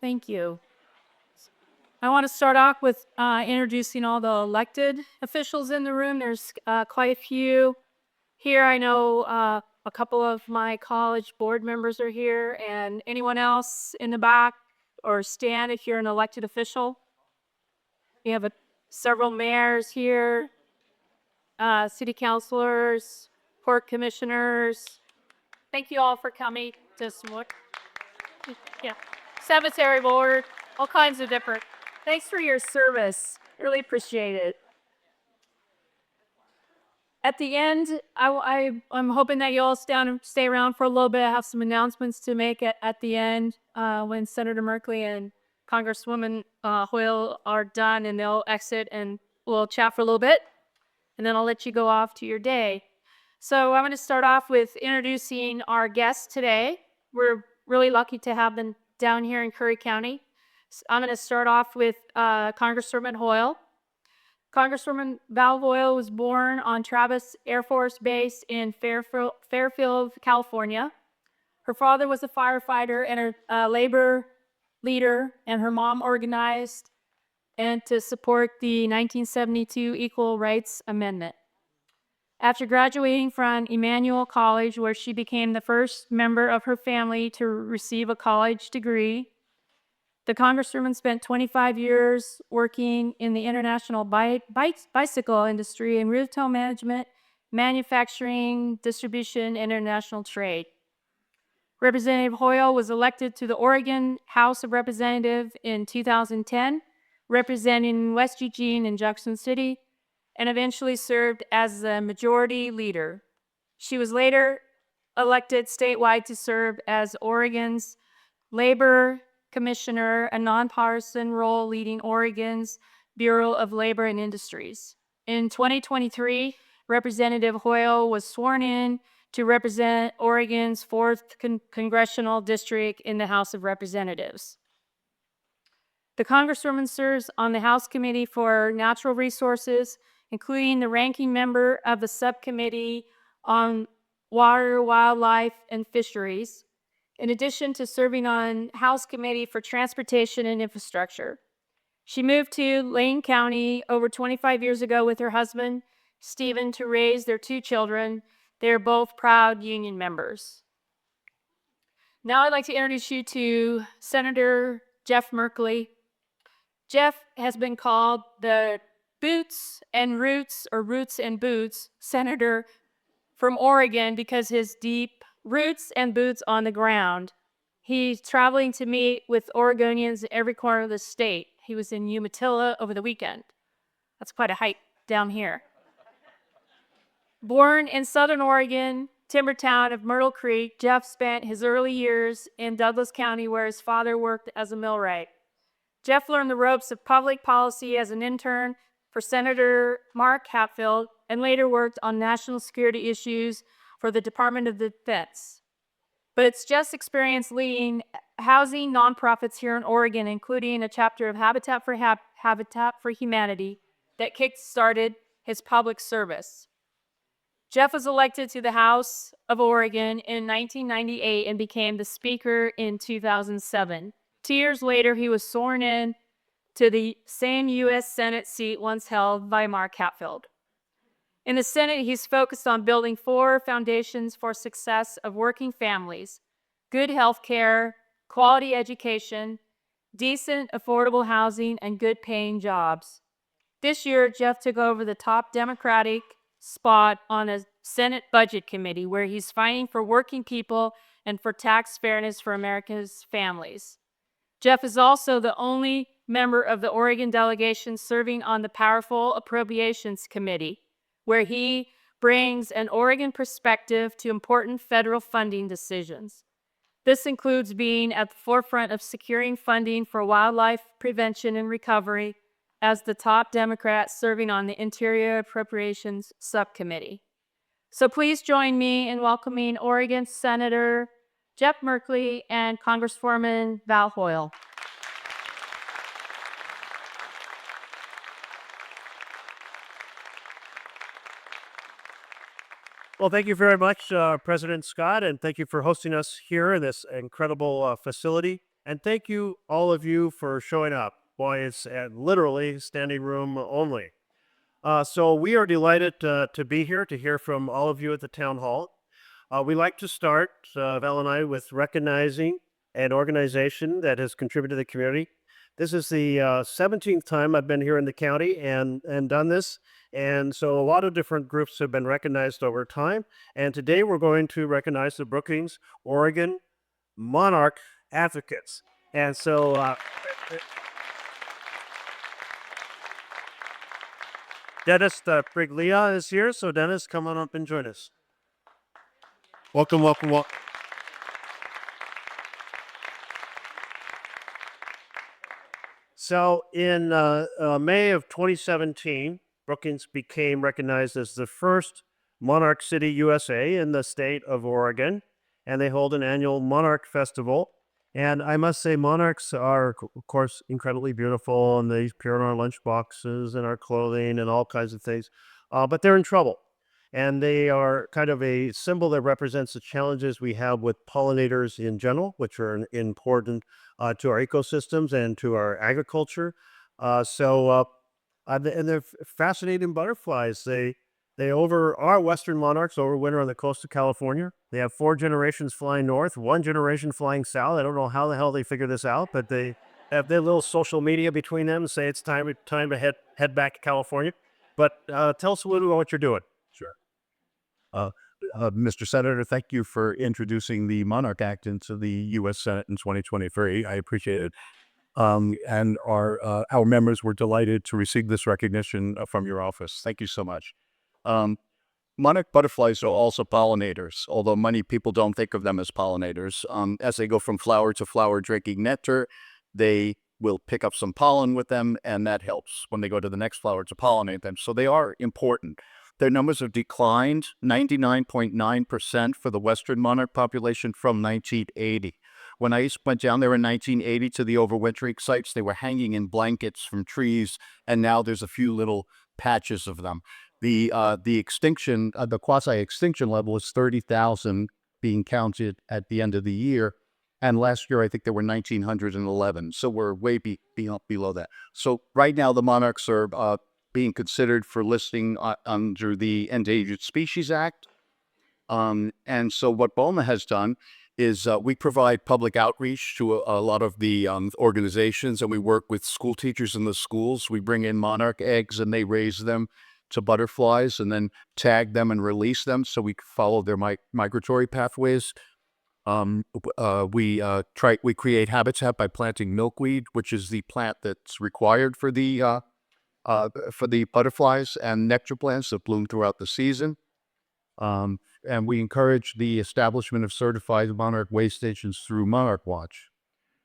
Thank you. I want to start off with introducing all the elected officials in the room. There's quite a few here. I know a couple of my college board members are here, and anyone else in the back or stand if you're an elected official. We have several mayors here, city councilors, port commissioners. Thank you all for coming to Smoot. Yeah, cemetery board, all kinds of different. Thanks for your service. Really appreciate it. At the end, I'm hoping that you all stay around for a little bit. I have some announcements to make at the end when Senator Merkley and Congresswoman Hoyle are done, and they'll exit and we'll chat for a little bit, and then I'll let you go off to your day. So I'm going to start off with introducing our guests today. We're really lucky to have them down here in Curry County. I'm going to start off with Congresswoman Hoyle. Congresswoman Val Hoyle was born on Travis Air Force Base in Fairfield, California. Her father was a firefighter and a labor leader, and her mom organized and to support the 1972 Equal Rights Amendment. After graduating from Emmanuel College, where she became the first member of her family to receive a college degree, the Congresswoman spent 25 years working in the international bicycle industry in retail management, manufacturing, distribution, and international trade. Representative Hoyle was elected to the Oregon House of Representatives in 2010, representing West Eugene and Junction City, and eventually served as the majority leader. She was later elected statewide to serve as Oregon's Labor Commissioner, a nonpartisan role leading Oregon's Bureau of Labor and Industries. In 2023, Representative Hoyle was sworn in to represent Oregon's 4th Congressional District in the House of Representatives. The Congresswoman serves on the House Committee for Natural Resources, including the ranking member of the Subcommittee on Water, Wildlife, and Fisheries, in addition to serving on House Committee for Transportation and Infrastructure. She moved to Lane County over 25 years ago with her husband, Stephen, to raise their 2 children. They are both proud union members. Now I'd like to introduce you to Senator Jeff Merkley. Jeff has been called the Boots and Roots, or Roots and Boots, Senator from Oregon because his deep roots and boots on the ground. He's traveling to meet with Oregonians in every corner of the state. He was in Umatilla over the weekend. That's quite a hike down here. Born in Southern Oregon, timber town of Myrtle Creek, Jeff spent his early years in Douglas County where his father worked as a millwright. Jeff learned the ropes of public policy as an intern for Senator Mark Hatfield and later worked on national security issues for the Department of Defense. But it's Jeff's experience leading housing nonprofits here in Oregon, including a chapter of Habitat for Humanity, that kick-started his public service. Jeff was elected to the House of Oregon in 1998 and became the Speaker in 2007. 2 years later, he was sworn in to the same U.S. Senate seat once held by Mark Hatfield. In the Senate, he's focused on building 4 foundations for success of working families: good health care, quality education, decent, affordable housing, and good-paying jobs. This year, Jeff took over the top Democratic spot on a Senate Budget Committee, where he's fighting for working people and for tax fairness for America's families. Jeff is also the only member of the Oregon delegation serving on the powerful Appropriations Committee, where he brings an Oregon perspective to important federal funding decisions. This includes being at the forefront of securing funding for wildlife prevention and recovery as the top Democrat serving on the Interior Appropriations Subcommittee. So please join me in welcoming Oregon Senator Jeff Merkley and Congresswoman Val Hoyle. Well, thank you very much, President Scott, and thank you for hosting us here in this incredible facility. And thank you, all of you, for showing up. Boy, it's literally standing room only. So we are delighted to be here to hear from all of you at the town hall. We like to start, Val and I, with recognizing an organization that has contributed to the community. This is the 17th time I've been here in the county and done this. And so a lot of different groups have been recognized over time. And today we're going to recognize the Brookings, Oregon Monarch Advocates. And so Dennis Briglia is here. So Dennis, come on up and join us. Welcome, welcome, welcome. So in May of 2017, Brookings became recognized as the first Monarch City USA in the state of Oregon, and they hold an annual Monarch Festival. And I must say, monarchs are, of course, incredibly beautiful, and they appear in our lunch boxes and our clothing and all kinds of things. But they're in trouble. And they are kind of a symbol that represents the challenges we have with pollinators in general, which are important to our ecosystems and to our agriculture. And they're fascinating butterflies. They over our western monarchs overwinter on the coast of California. They have 4 generations flying north, 1 generation flying south. I don't know how the hell they figure this out, but they have their little social media between them and say it's time to head back to California. But tell us a little about what you're doing. Sure. Mr. Senator, thank you for introducing the Monarch Act into the U.S. Senate in 2023. I appreciate it. And our members were delighted to receive this recognition from your office. Thank you so much. Monarch butterflies are also pollinators, although many people don't think of them as pollinators. As they go from flower to flower drinking nectar, they will pick up some pollen with them, and that helps when they go to the next flower to pollinate them. So they are important. Their numbers have declined 99.9% for the Western monarch population from 1980. When I went down there in 1980 to the overwintering sites, they were hanging in blankets from trees, and now there's a few little patches of them. The extinction, the quasi-extinction level is 30,000 being counted at the end of the year. And last year, I think there were 1,911. So we're way below that. So right now, the monarchs are being considered for listing under the Endangered Species Act. And so what BOMA has done is we provide public outreach to a lot of the organizations, and we work with school teachers in the schools. We bring in monarch eggs and they raise them to butterflies and then tag them and release them so we follow their migratory pathways. We create habitat by planting milkweed, which is the plant that's required for the butterflies, and nectar plants that bloom throughout the season. And we encourage the establishment of certified monarch way stations through Monarch Watch.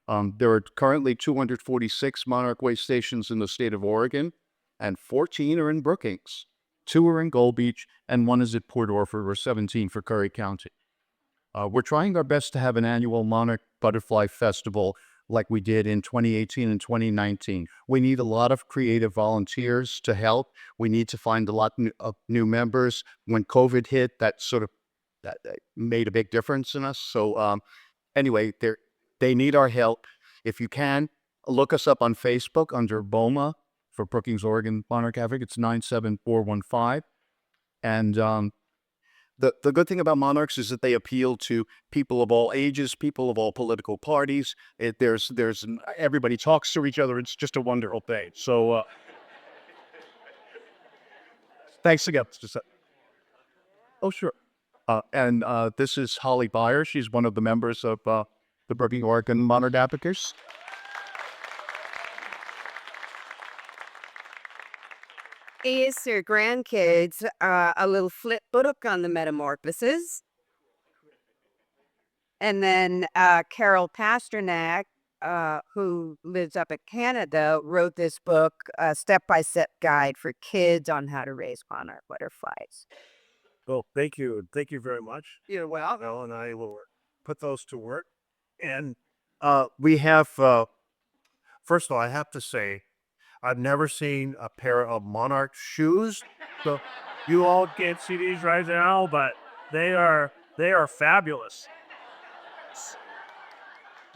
There are currently 246 monarch way stations in the state of Oregon, and 14 are in Brookings. 2 are in Gold Beach, and 1 is at Port Orford, or 17 for Curry County. We're trying our best to have an annual Monarch Butterfly Festival like we did in 2018 and 2019. We need a lot of creative volunteers to help. We need to find a lot of new members. When COVID hit, that made a big difference in us. So anyway, they need our help. If you can, look us up on Facebook under BOMA for Brookings, Oregon Monarch Advocates, 97415. And the good thing about monarchs is that they appeal to people of all ages, people of all political parties. There's everybody talks to each other. It's just a wonderful thing. So thanks again. Oh, sure. And this is Holly Byer. She's one of the members of the Brookings, Oregon Monarch Advocates. Is your grandkids a little flip book on the metamorphoses. And then Carol Pasternak, who lives up in Canada, wrote this book, a step-by-step guide for kids on how to raise monarch butterflies. Well, thank you. Thank you very much. You're welcome. Val and I will put those to work. And we have, first of all, I have to say, I've never seen a pair of monarch shoes. So you all can't see these right now, but they are fabulous.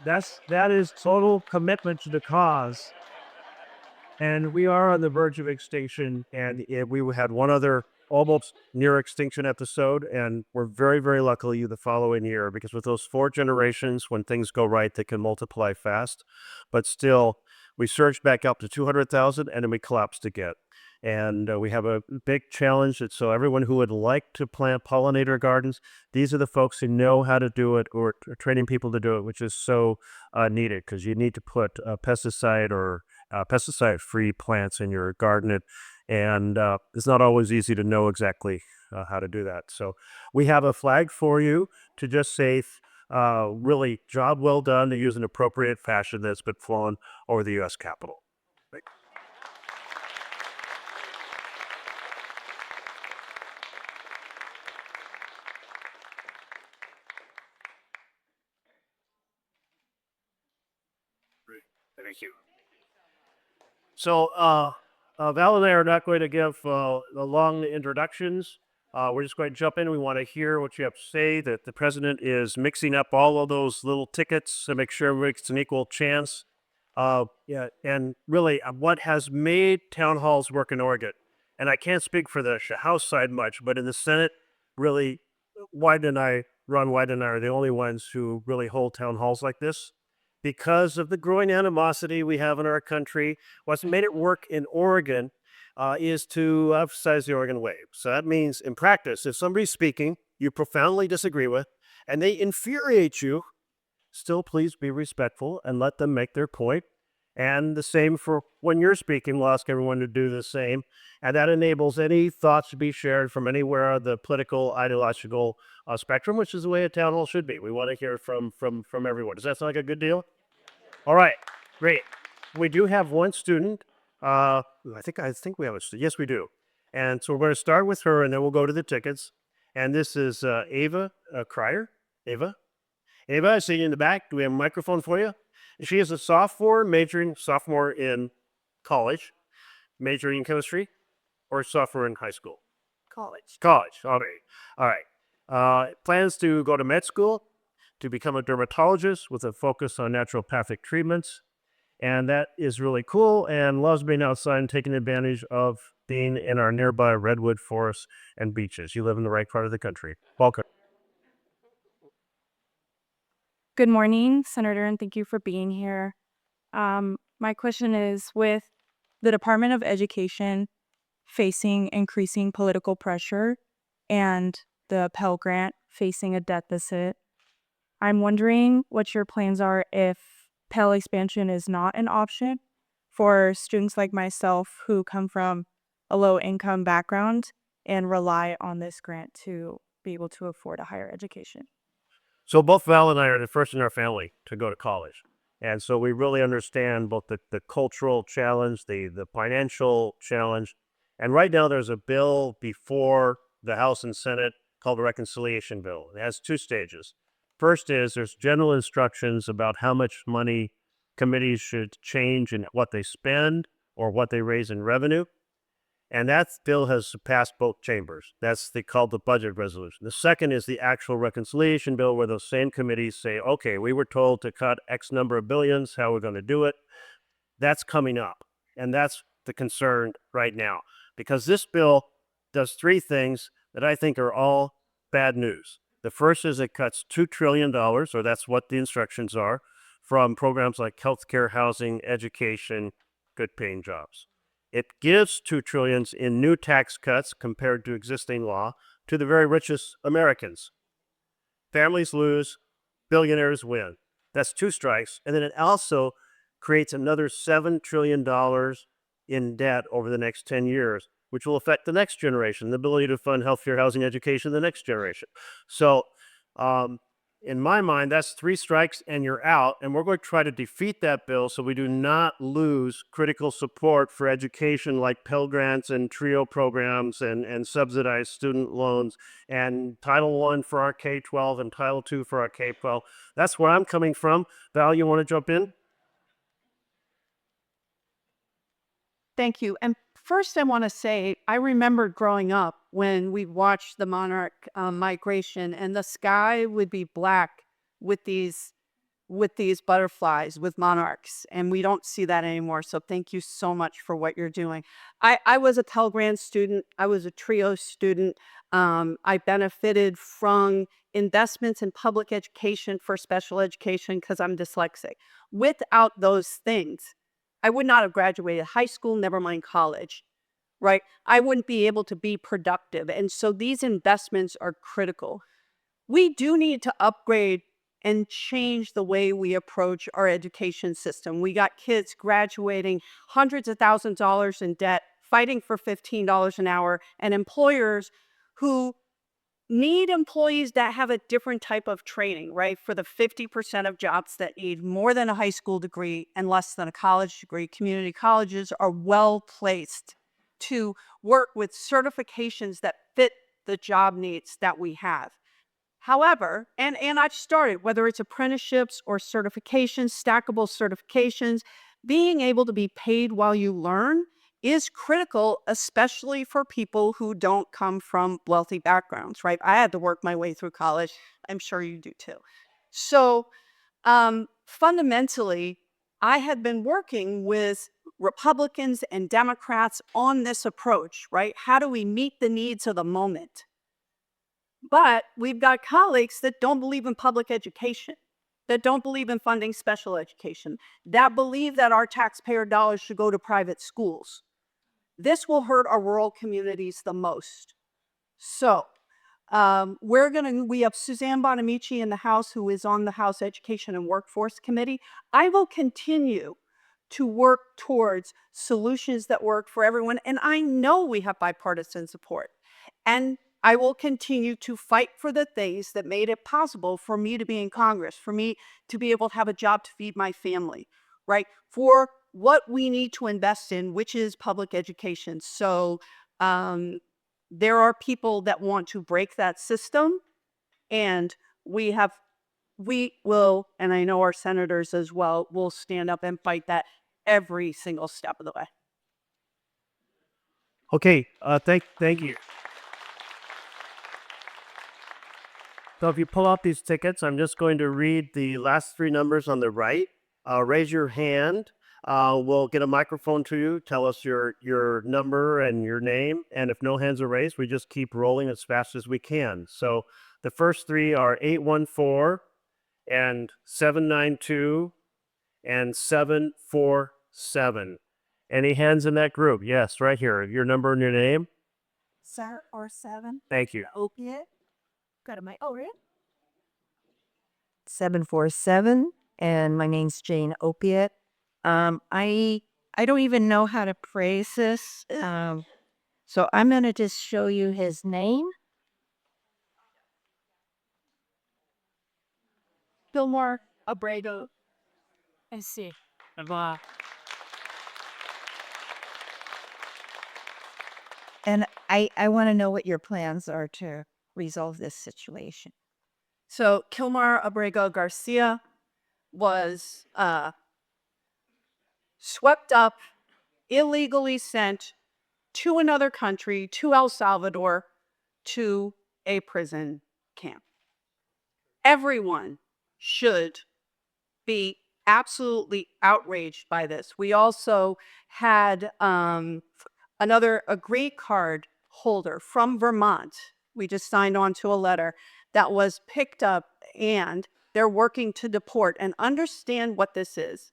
that is total commitment to the cause. And we are on the verge of extinction. And we had one other almost near extinction episode, and we're very, very lucky the following year, because with those 4 generations, when things go right, they can multiply fast. But still, we surged back up to 200,000, and then we collapsed again. And we have a big challenge. So everyone who would like to plant pollinator gardens, these are the folks who know how to do it, or training people to do it, which is so needed, because you need to put pesticide or pesticide-free plants in your garden. And it's not always easy to know exactly how to do that. So we have a flag for you to just say, really, job well done, to use an appropriate fashion that's been flown over the U.S. Capitol. Thank you. So, Val and I are not going to give the long introductions. We're just going to jump in. We want to hear what you have to say. That the president is mixing up all of those little tickets to make sure everybody gets an equal chance. Yeah, and really, what has made town halls work in Oregon, and I can't speak for the House side much, but in the Senate, really, Ron Wyden and I are the only ones who really hold town halls like this. Because of the growing animosity we have in our country, what's made it work in Oregon is to emphasize the Oregon way. So that means, in practice, if somebody's speaking you profoundly disagree with, and they infuriate you, still please be respectful and let them make their point. And the same for when you're speaking. We'll ask everyone to do the same. And that enables any thoughts to be shared from anywhere on the political, ideological spectrum, which is the way a town hall should be. We want to hear from everyone. Does that sound like a good deal? All right, great. We do have one student. I think we have a student. Yes, we do. And so we're going to start with her, and then we'll go to the tickets. And this is Ava Cryer. Ava, I see you in the back. Do we have a microphone for you? She is a sophomore in college, majoring in chemistry, or sophomore in high school? College. All right. Plans to go to med school, to become a dermatologist with a focus on naturopathic treatments. And that is really cool, and loves being outside and taking advantage of being in our nearby redwood forests and beaches. You live in the right part of the country. Welcome. Good morning, Senator, and thank you for being here. My question is, with the Department of Education facing increasing political pressure and the Pell Grant facing a deficit, I'm wondering what your plans are if Pell expansion is not an option for students like myself who come from a low-income background and rely on this grant to be able to afford a higher education. So both Val and I are the first in our family to go to college. And so we really understand both the cultural challenge, the financial challenge. And right now there's a bill before the House and Senate called the Reconciliation Bill. It has 2 stages. First is there's general instructions about how much money committees should change in what they spend or what they raise in revenue. And that bill has passed both chambers. That's called the budget resolution. The second is the actual reconciliation bill, where those same committees say, okay, we were told to cut X number of billions, how are we going to do it? That's coming up. And that's the concern right now, because this bill does 3 things that I think are all bad news. The first is it cuts $2 trillion, or that's what the instructions are, from programs like healthcare, housing, education, good paying jobs. It gives $2 trillion in new tax cuts compared to existing law to the very richest Americans. Families lose, billionaires win. That's 2 strikes. And then it also creates another $7 trillion in debt over the next 10 years, which will affect the next generation, the ability to fund healthcare, housing, education, the next generation. So in my mind, that's 3 strikes and you're out. And we're going to try to defeat that bill so we do not lose critical support for education like Pell Grants and TRIO programs and subsidized student loans and Title I for our K-12 and Title II for our K-12. That's where I'm coming from. Val, you want to jump in? Thank you. And first, I want to say I remember growing up when we watched the monarch migration, and the sky would be black with these with these butterflies, with monarchs, and we don't see that anymore. So thank you so much for what you're doing. I was a Pell Grant student. I was a TRIO student. I benefited from investments in public education for special education because I'm dyslexic. Without those things, I would not have graduated high school, never mind college, right? I wouldn't be able to be productive. And so these investments are critical. We do need to upgrade and change the way we approach our education system. We got kids graduating hundreds of thousands of dollars in debt, fighting for $15 an hour, and employers who need employees that have a different type of training, right? For the 50% of jobs that need more than a high school degree and less than a college degree, community colleges are well placed to work with certifications that fit the job needs that we have. However, and I've started, whether it's apprenticeships or certifications, stackable certifications, being able to be paid while you learn is critical, especially for people who don't come from wealthy backgrounds, right? I had to work my way through college. I'm sure you do too. So fundamentally, I had been working with Republicans and Democrats on this approach, right? How do we meet the needs of the moment? But we've got colleagues that don't believe in public education, that don't believe in funding special education, that believe that our taxpayer dollars should go to private schools. This will hurt our rural communities the most. So we have Suzanne Bonamici in the House, who is on the House Education and Workforce Committee. I will continue to work towards solutions that work for everyone. And I know we have bipartisan support. And I will continue to fight for the things that made it possible for me to be in Congress, for me to be able to have a job to feed my family, right? For what we need to invest in, which is public education. So there are people that want to break that system, and we will, and I know our senators as well, will stand up and fight that every single step of the way. Okay, thank you. So if you pull out these tickets, I'm just going to read the last three numbers on the right. Raise your hand. We'll get a microphone to you. Tell us your number and your name. And if no hands are raised, we just keep rolling as fast as we can. So the first three are 814 and 792 and 747. Any hands in that group? Yes, right here. Your number and your name. Sir or 7. Thank you. Opiate. Got my right. 747. And my name's Jane Opiate. I don't even know how to praise this. So I'm going to just show you his name. Fillmore Abrego. I see. Blah. And I want to know what your plans are to resolve this situation. So Kilmar Abrego Garcia was swept up, illegally sent to another country, to El Salvador, to a prison camp. Everyone should be absolutely outraged by this. We also had a green card holder from Vermont. We just signed on to a letter that was picked up, and they're working to deport. And understand what this is.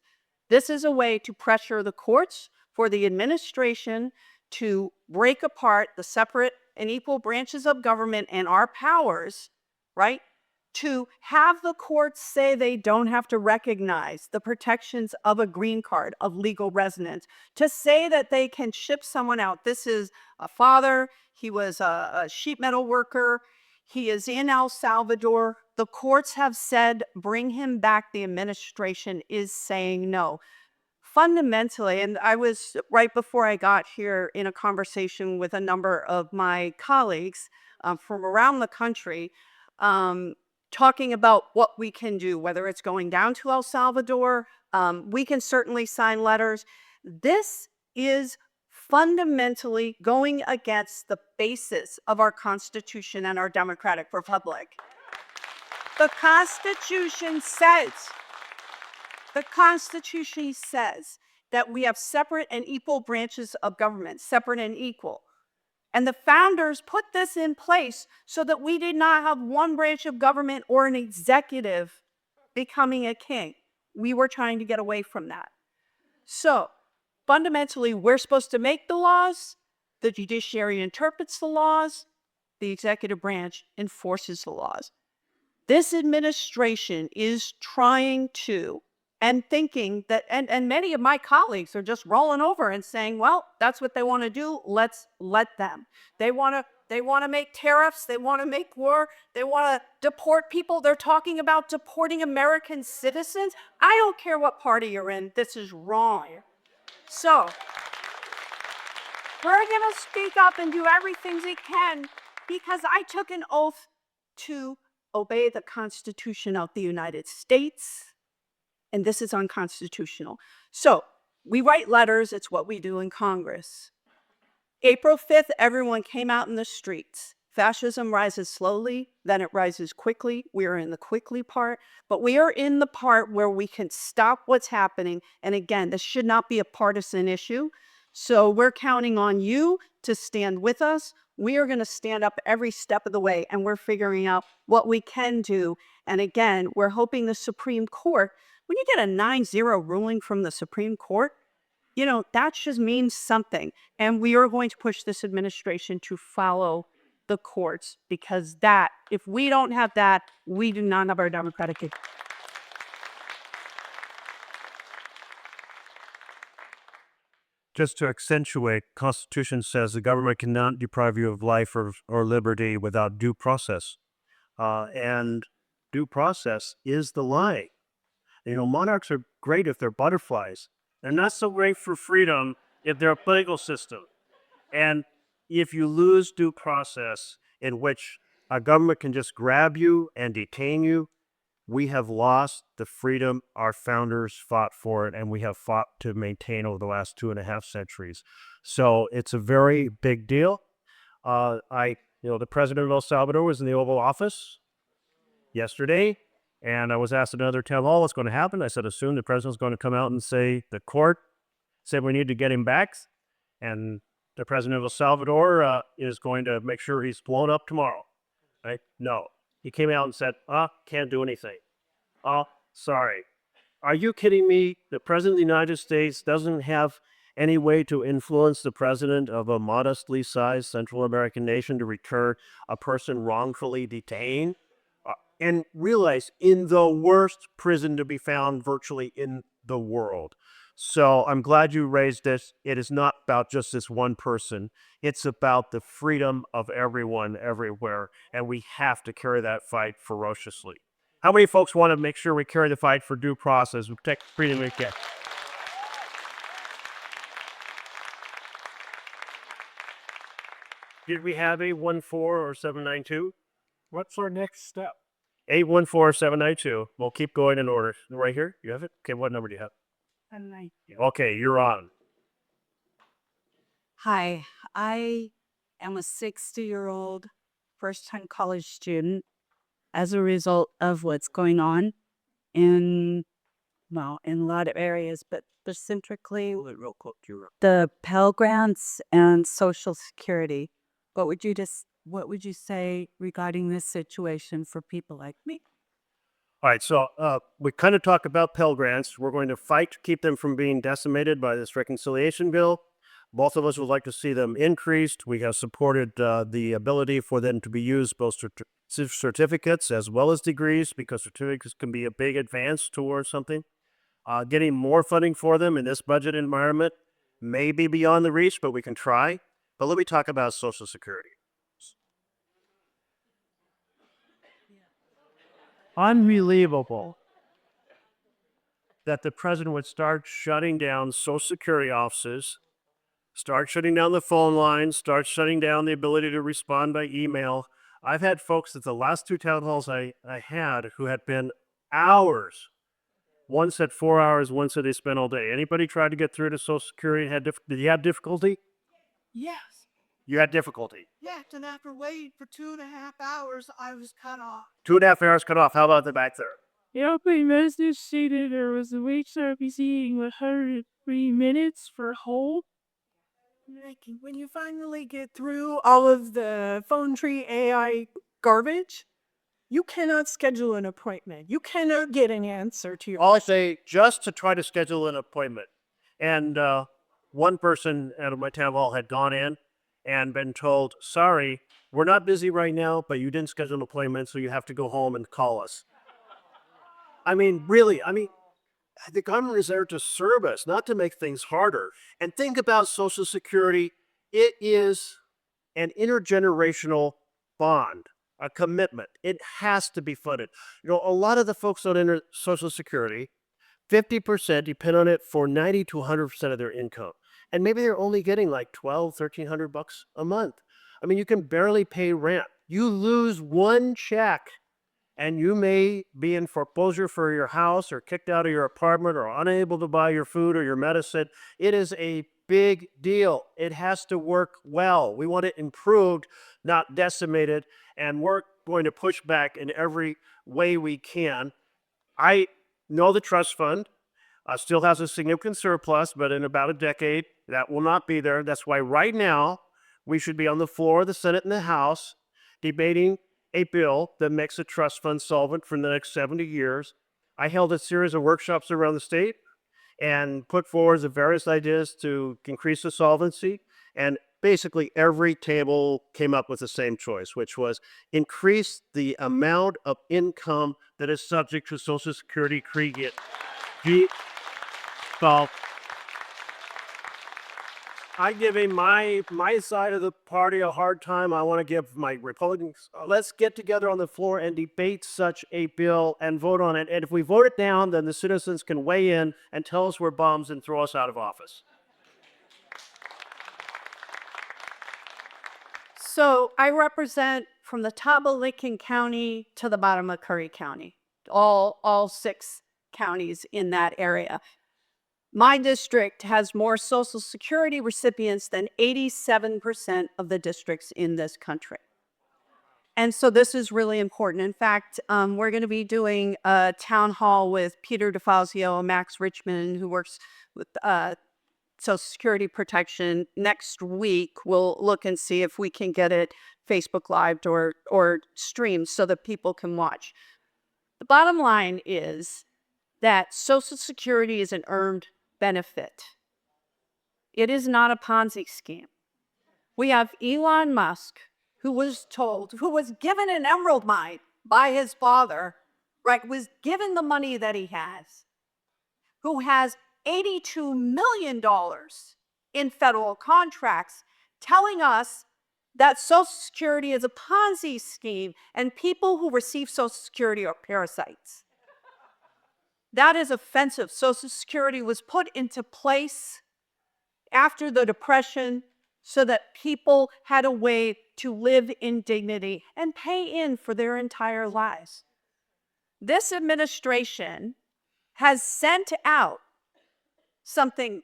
This is a way to pressure the courts for the administration to break apart the separate and equal branches of government and our powers, right? To have the courts say they don't have to recognize the protections of a green card, of legal residence, to say that they can ship someone out. This is a father. He was a sheet metal worker. He is in El Salvador. The courts have said, bring him back. The administration is saying no. Fundamentally, and I was right before I got here in a conversation with a number of my colleagues from around the country, talking about what we can do, whether it's going down to El Salvador. We can certainly sign letters. This is fundamentally going against the basis of our Constitution and our democratic republic. The Constitution says The Constitution says that we have separate and equal branches of government, separate and equal. And the founders put this in place so that we did not have one branch of government or an executive becoming a king. We were trying to get away from that. So fundamentally, we're supposed to make the laws, the judiciary interprets the laws, the executive branch enforces the laws. This administration is trying to and thinking that, and many of my colleagues are just rolling over and saying, well, that's what they want to do. Let's let them. They want to make tariffs. They want to make war. They want to deport people. They're talking about deporting American citizens. I don't care what party you're in. This is wrong. So we're going to speak up and do everything we can because I took an oath to obey the Constitution of the United States, and this is unconstitutional. So we write letters. It's what we do in Congress. April 5th, everyone came out in the streets. Fascism rises slowly, then it rises quickly. We are in the quickly part, but we are in the part where we can stop what's happening. And again, this should not be a partisan issue. So we're counting on you to stand with us. We are going to stand up every step of the way, and we're figuring out what we can do. And again, we're hoping the Supreme Court, when you get a 9-0 ruling from the Supreme Court, you know, that just means something. And we are going to push this administration to follow the courts because that, if we don't have that, we do not have our democratic. Just to accentuate, Constitution says the government cannot deprive you of life or liberty without due process. And due process is the line. You know, monarchs are great if they're butterflies. They're not so great for freedom if they're a political system. And if you lose due process in which a government can just grab you and detain you, we have lost the freedom our founders fought for it, and we have fought to maintain over the last 2.5 centuries. So it's a very big deal. The president of El Salvador was in the Oval Office yesterday, and I was asked at another town hall what's going to happen. I said, assume the president's going to come out and say the court said we need to get him back, and the president of El Salvador is going to make sure he's blown up tomorrow. Right? No. He came out and said, can't do anything. Sorry. Are you kidding me? The president of the United States doesn't have any way to influence the president of a modestly sized Central American nation to return a person wrongfully detained? And realize, in the worst prison to be found virtually in the world. So I'm glad you raised this. It is not about just this one person. It's about the freedom of everyone everywhere, and we have to carry that fight ferociously. How many folks want to make sure we carry the fight for due process, we protect the freedom we get? Did we have 814 or 792? What's our next step? 814-792. We'll keep going in order. Right here? You have it? Okay, what number do you have? Okay, you're on. Hi, I am a 60-year-old first-time college student as a result of what's going on in a lot of areas, but specifically the Pell Grants and Social Security. What would you say regarding this situation for people like me? All right, so we kind of talk about Pell Grants. We're going to fight to keep them from being decimated by this reconciliation bill. Both of us would like to see them increased. We have supported the ability for them to be used both certificates as well as degrees, because certificates can be a big advance towards something. Getting more funding for them in this budget environment may be beyond the reach, but we can try. But let me talk about Social Security. Unbelievable that the president would start shutting down Social Security offices, start shutting down the phone lines, start shutting down the ability to respond by email. I've had folks at the last 2 town halls I had who had been hours. One said 4 hours, one said they spent all day. Anybody tried to get through to Social Security? Did you have difficulty? Yes. You had difficulty. Yes, and after waiting for 2.5 hours, I was cut off. 2.5 hours cut off. How about the back there? Airplane message stated there was a wait service eating 103 minutes for hold. Like, when you finally get through all of the phone tree AI garbage, you cannot schedule an appointment. You cannot get an answer to your. All I say, just to try to schedule an appointment. And one person out of my town hall had gone in and been told, sorry, we're not busy right now, but you didn't schedule an appointment, so you have to go home and call us. I mean, really, the government is there to serve us, not to make things harder. And think about Social Security. It is an intergenerational bond, a commitment. It has to be funded. You know, a lot of the folks on Social Security, 50% depend on it for 90 to 100% of their income. And maybe they're only getting like $1,200-$1,300 a month. I mean, you can barely pay rent. You lose one check and you may be in foreclosure for your house or kicked out of your apartment or unable to buy your food or your medicine. It is a big deal. It has to work well. We want it improved, not decimated, and we're going to push back in every way we can. I know the trust fund still has a significant surplus, but in about a decade, that will not be there. That's why right now we should be on the floor of the Senate and the House debating a bill that makes a trust fund solvent for the next 70 years. I held a series of workshops around the state and put forward the various ideas to increase the solvency. And basically every table came up with the same choice, which was increase the amount of income that is subject to Social Security credit. So I'm giving my side of the party a hard time. I want to give my Republicans, let's get together on the floor and debate such a bill and vote on it. And if we vote it down, then the citizens can weigh in and tell us we're bums and throw us out of office. So I represent from the top of Lincoln County to the bottom of Curry County, all 6 counties in that area. My district has more Social Security recipients than 87% of the districts in this country. And so this is really important. In fact, we're going to be doing a town hall with Peter DeFazio and Max Richmond, who works with Social Security protection. Next week, we'll look and see if we can get it Facebook Live or streamed so that people can watch. The bottom line is that Social Security is an earned benefit. It is not a Ponzi scheme. We have Elon Musk, who was given an emerald mine by his father, right, was given the money that he has, who has $82 million in federal contracts, telling us that Social Security is a Ponzi scheme and people who receive Social Security are parasites. That is offensive. Social Security was put into place after the Depression so that people had a way to live in dignity and pay in for their entire lives. This administration has sent out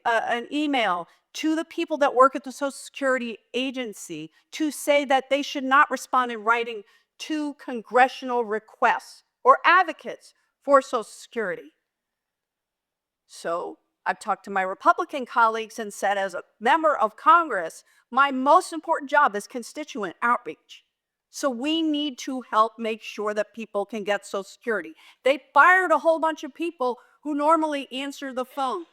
an email to the people that work at the Social Security agency to say that they should not respond in writing to congressional requests or advocates for Social Security. So I've talked to my Republican colleagues and said, as a member of Congress, my most important job is constituent outreach. So we need to help make sure that people can get Social Security. They fired a whole bunch of people who normally answer the phone.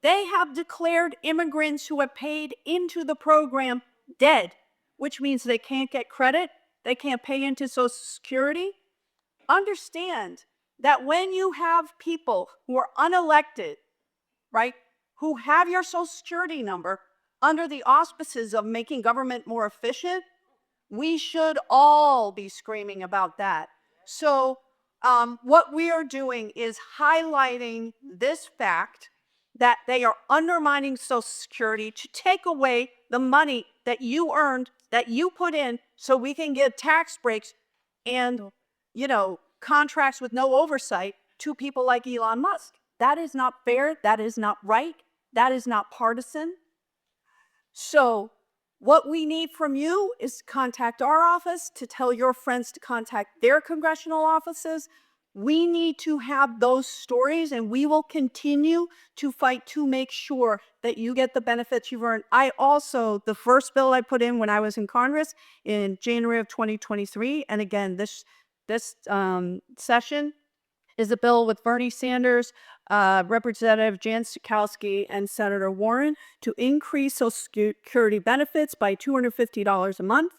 They have declared immigrants who have paid into the program dead, which means they can't get credit, they can't pay into Social Security. Understand that when you have people who are unelected, right, who have your Social Security number under the auspices of making government more efficient, we should all be screaming about that. So what we are doing is highlighting this fact that they are undermining Social Security to take away the money that you earned, that you put in, so we can get tax breaks and, contracts with no oversight to people like Elon Musk. That is not fair. That is not right. That is not partisan. So what we need from you is to contact our office, to tell your friends to contact their congressional offices. We need to have those stories, and we will continue to fight to make sure that you get the benefits you've earned. The first bill I put in when I was in Congress in January of 2023, and again, this session is a bill with Bernie Sanders, Representative Jan Schakowsky, and Senator Warren to increase Social Security benefits by $250 a month,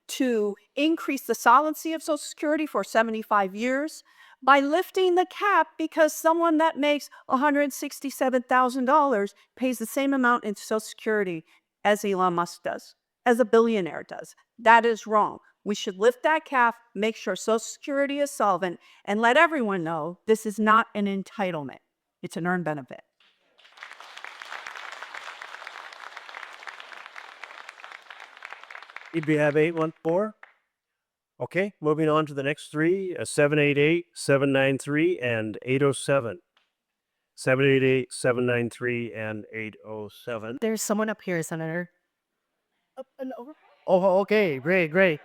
to increase the solvency of Social Security for 75 years, by lifting the cap because someone that makes $167,000 pays the same amount in Social Security as Elon Musk does, as a billionaire does. That is wrong. We should lift that cap, make sure Social Security is solvent, and let everyone know this is not an entitlement. It's an earned benefit. We have 814. Okay, moving on to the next three, 788, 793, and 807. 788, 793, and 807. There's someone up here, Senator. Up and over. Oh, okay, great, great.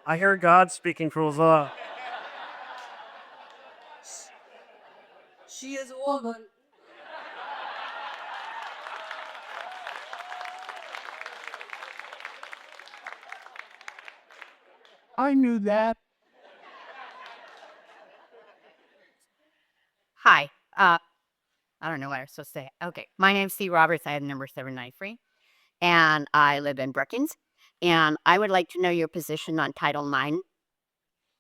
I hear God speaking through the. She is a woman. I knew that. Hi. I don't know what I'm supposed to say. Okay. My name's Steve Roberts. I have number 793. And I live in Brookings. And I would like to know your position on Title IX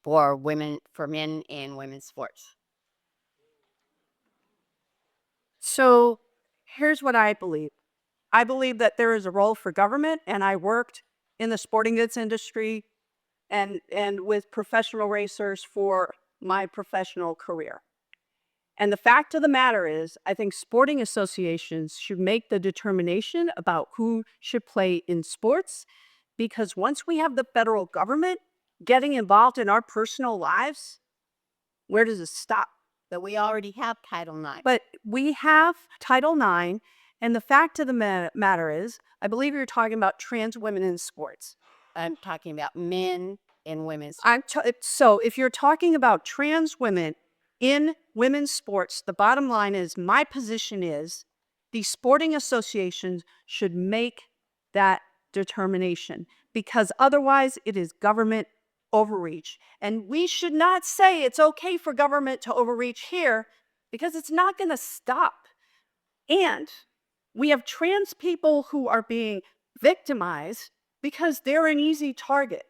for men in women's sports. So here's what I believe. I believe that there is a role for government, and I worked in the sporting goods industry and with professional racers for my professional career. And the fact of the matter is, I think sporting associations should make the determination about who should play in sports, because once we have the federal government getting involved in our personal lives, where does it stop? But we already have Title IX. But we have Title IX, and the fact of the matter is, I believe you're talking about trans women in sports. I'm talking about men in women's So if you're talking about trans women in women's sports, the bottom line is, my position is the sporting associations should make that determination, because otherwise it is government overreach. And we should not say it's okay for government to overreach here, because it's not going to stop. And we have trans people who are being victimized because they're an easy target.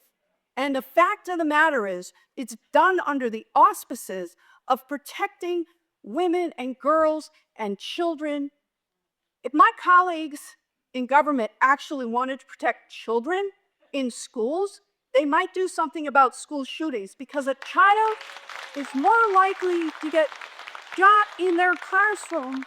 And the fact of the matter is, it's done under the auspices of protecting women and girls and children. If my colleagues in government actually wanted to protect children in schools, they might do something about school shootings, because a child is more likely to get shot in their classroom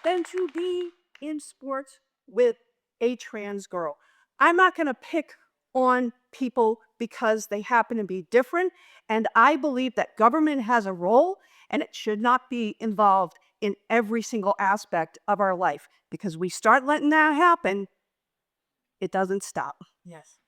than to be in sports with a trans girl. I'm not going to pick on people because they happen to be different, and I believe that government has a role, and it should not be involved in every single aspect of our life, because we start letting that happen, it doesn't stop. Yes.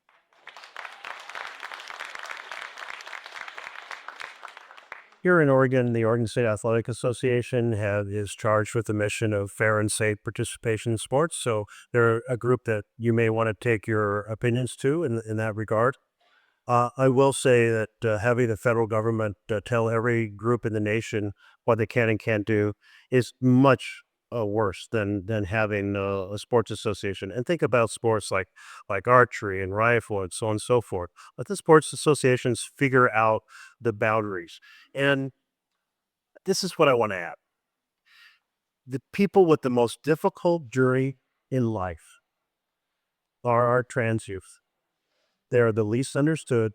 Here in Oregon, the Oregon State Athletic Association is charged with the mission of fair and safe participation in sports. So they're a group that you may want to take your opinions to in that regard. I will say that having the federal government tell every group in the nation what they can and can't do is much worse than having a sports association. And think about sports like archery and rifle and so on and so forth. Let the sports associations figure out the boundaries. And this is what I want to add. The people with the most difficult journey in life are our trans youth. They are the least understood.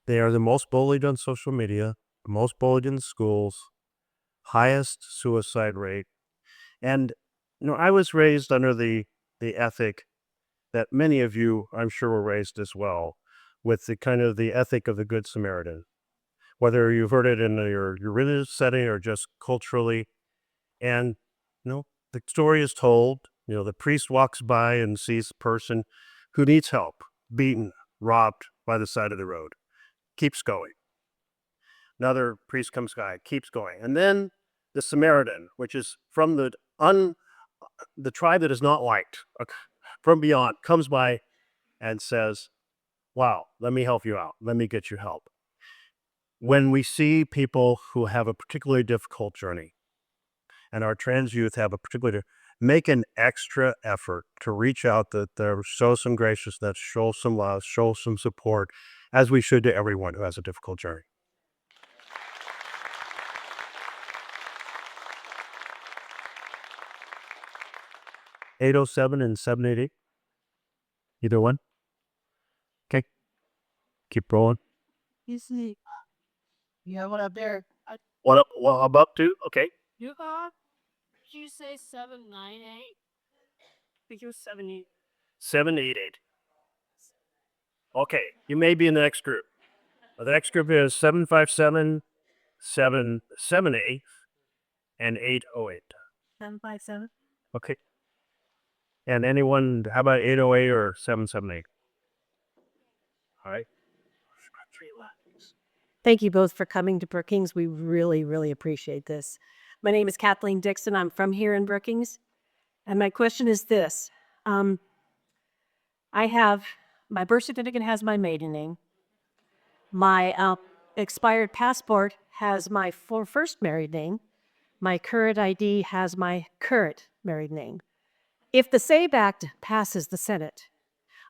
They are the most bullied on social media, the most bullied in schools, highest suicide rate. And I was raised under the ethic that many of you, I'm sure, were raised as well, with the kind of the ethic of the Good Samaritan. Whether you've heard it in your religious setting or just culturally. And the story is told. The priest walks by and sees a person who needs help, beaten, robbed by the side of the road. Keeps going. Another priest comes by, keeps going. And then the Samaritan, which is from the tribe that is not liked, from beyond, comes by and says, wow, let me help you out. Let me get you help. When we see people who have a particularly difficult journey, and our trans youth have a particular, make an extra effort to reach out, that there, show some graciousness, show some love, show some support, as we should to everyone who has a difficult journey. (807) and 788. Either one. Okay. Keep rolling. You see, you have one up there. What up? Well, I'm up to. Okay. Did you say 798? I think it was 78. 788. Okay. You may be in the next group. The next group is 757, 778, and 808. 757. Okay. And anyone, how about 808 or 778? All right. Thank you both for coming to Brookings. We really, really appreciate this. My name is Kathleen Dixon. I'm from here in Brookings. And my question is this. I have, my birth certificate has my maiden name. My expired passport has my first married name. My current ID has my current married name. If the SAVE Act passes the Senate,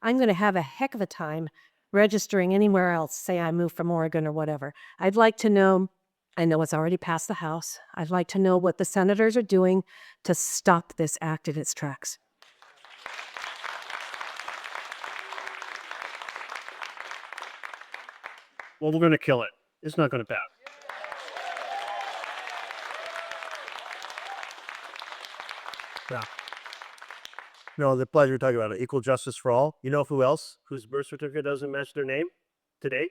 I'm going to have a heck of a time registering anywhere else, say I move from Oregon or whatever. I'd like to know, I know it's already passed the House, I'd like to know what the senators are doing to stop this act in its tracks. Well, we're going to kill it. It's not going to pass. Yeah. No, the pleasure talking about it. Equal justice for all. You know who else whose birth certificate doesn't match their name today?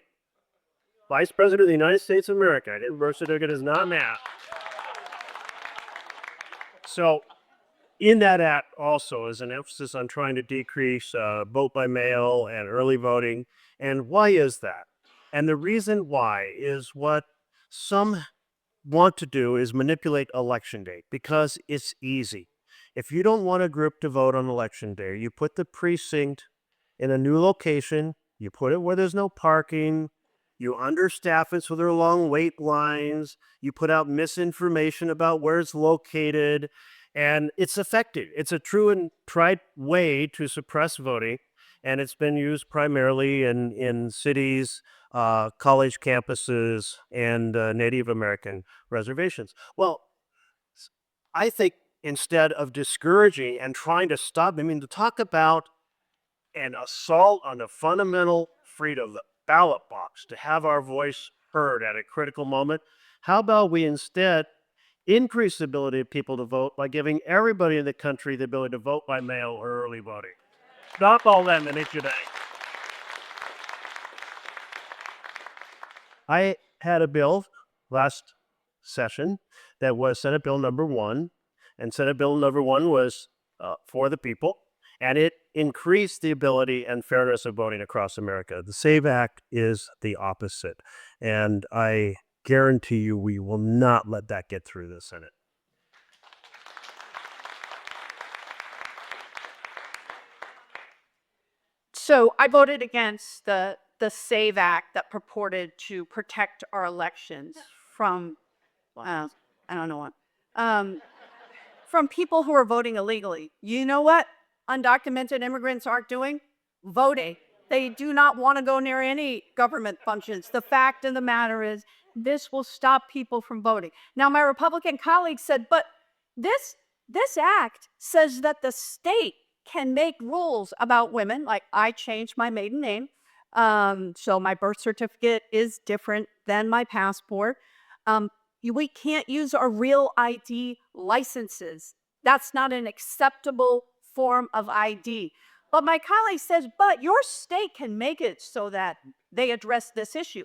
Vice President of the United States of America. His birth certificate does not match. So, in that act also is an emphasis on trying to decrease vote by mail and early voting. And why is that? And the reason why is what some want to do is manipulate election day because it's easy. If you don't want a group to vote on election day, you put the precinct in a new location, you put it where there's no parking, you understaff it so there are long wait lines, you put out misinformation about where it's located, and it's effective. It's a true and tried way to suppress voting, and it's been used primarily in cities, college campuses, and Native American reservations. Well, I think instead of discouraging and trying to stop, I mean, to talk about an assault on the fundamental freedom of the ballot box, to have our voice heard at a critical moment, how about we instead increase the ability of people to vote by giving everybody in the country the ability to vote by mail or early voting? Stop all that today. I had a bill last session that was Senate Bill number 1, and Senate Bill number 1 was for the people, and it increased the ability and fairness of voting across America. The SAVE Act is the opposite, and I guarantee you we will not let that get through the Senate. So I voted against the SAVE Act that purported to protect our elections from, I don't know what, from people who are voting illegally. You know what undocumented immigrants aren't doing? Voting. They do not want to go near any government functions. The fact of the matter is this will stop people from voting. Now, my Republican colleagues said, but this act says that the state can make rules about women. Like, I changed my maiden name, so my birth certificate is different than my passport. We can't use our real ID licenses. That's not an acceptable form of ID. But my colleague says, but your state can make it so that they address this issue.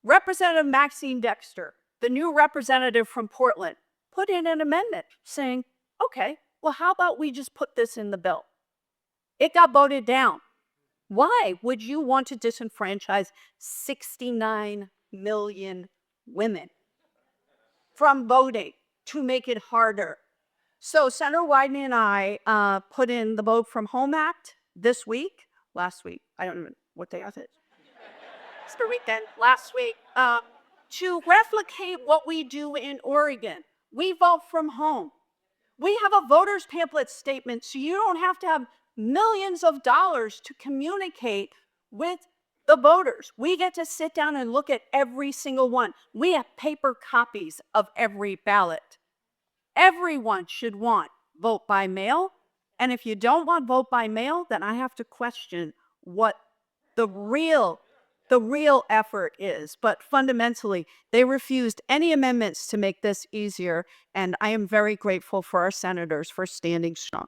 Representative Maxine Dexter, the new representative from Portland, put in an amendment saying, okay, well, how about we just put this in the bill? It got voted down. Why would you want to disenfranchise 69 million women from voting to make it harder. So Senator Wyden and I put in the Vote from Home Act last week. I don't know what day is it. It's the weekend, last week, to replicate what we do in Oregon. We vote from home. We have a voter's pamphlet statement, so you don't have to have millions of dollars to communicate with the voters. We get to sit down and look at every single one. We have paper copies of every ballot. Everyone should want vote by mail. And if you don't want vote by mail, then I have to question what the real effort is. But fundamentally, they refused any amendments to make this easier. And I am very grateful for our senators for standing strong.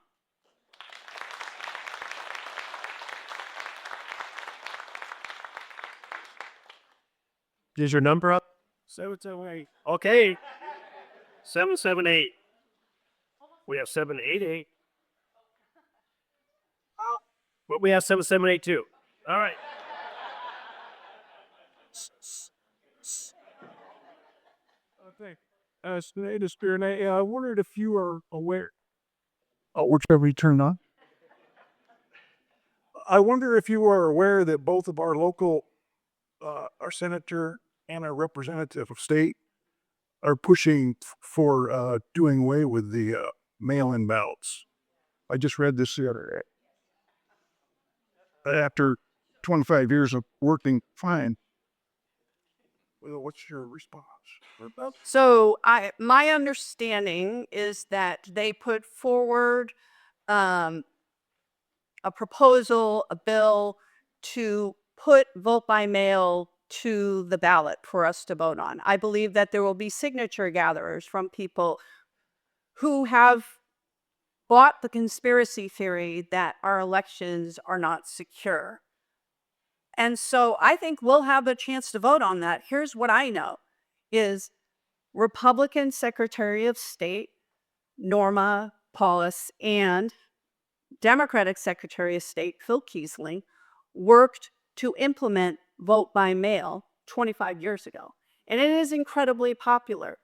Is your number up? 778. Okay. 778. We have 788. But we have 7782. All right. Senator Spearnay, I wondered if you are aware. Oh, whichever you turn on. I wonder if you are aware that both of our local, our senator and our representative of state are pushing for doing away with the mail-in ballots. I just read this the other day. After 25 years of working fine. Well, what's your response? So my understanding is that they put forward a proposal, a bill to put vote by mail to the ballot for us to vote on. I believe that there will be signature gatherers from people who have bought the conspiracy theory that our elections are not secure. And so I think we'll have a chance to vote on that. Here's what I know is Republican Secretary of State Norma Paulus and Democratic Secretary of State Phil Keisling worked to implement vote by mail 25 years ago. And it is incredibly popular.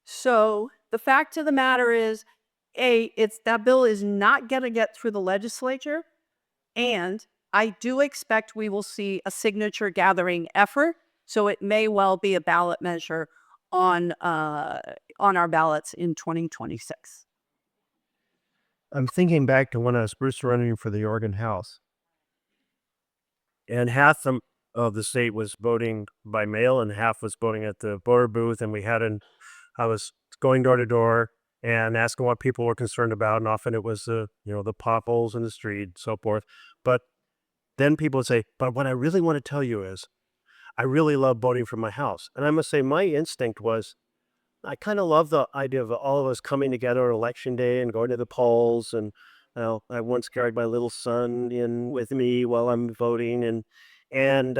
So the fact of the matter is, that bill is not going to get through the legislature. And I do expect we will see a signature gathering effort. So it may well be a ballot measure on our ballots in 2026. I'm thinking back to when I was first running for the Oregon House. And half of the state was voting by mail and half was voting at the voter booth. And I was going door to door and asking what people were concerned about. And often it was the potholes in the street and so forth. But then people would say, but what I really want to tell you is I really love voting for my house. And I must say my instinct was, I kind of love the idea of all of us coming together on election day and going to the polls. And I once carried my little son in with me while I'm voting. And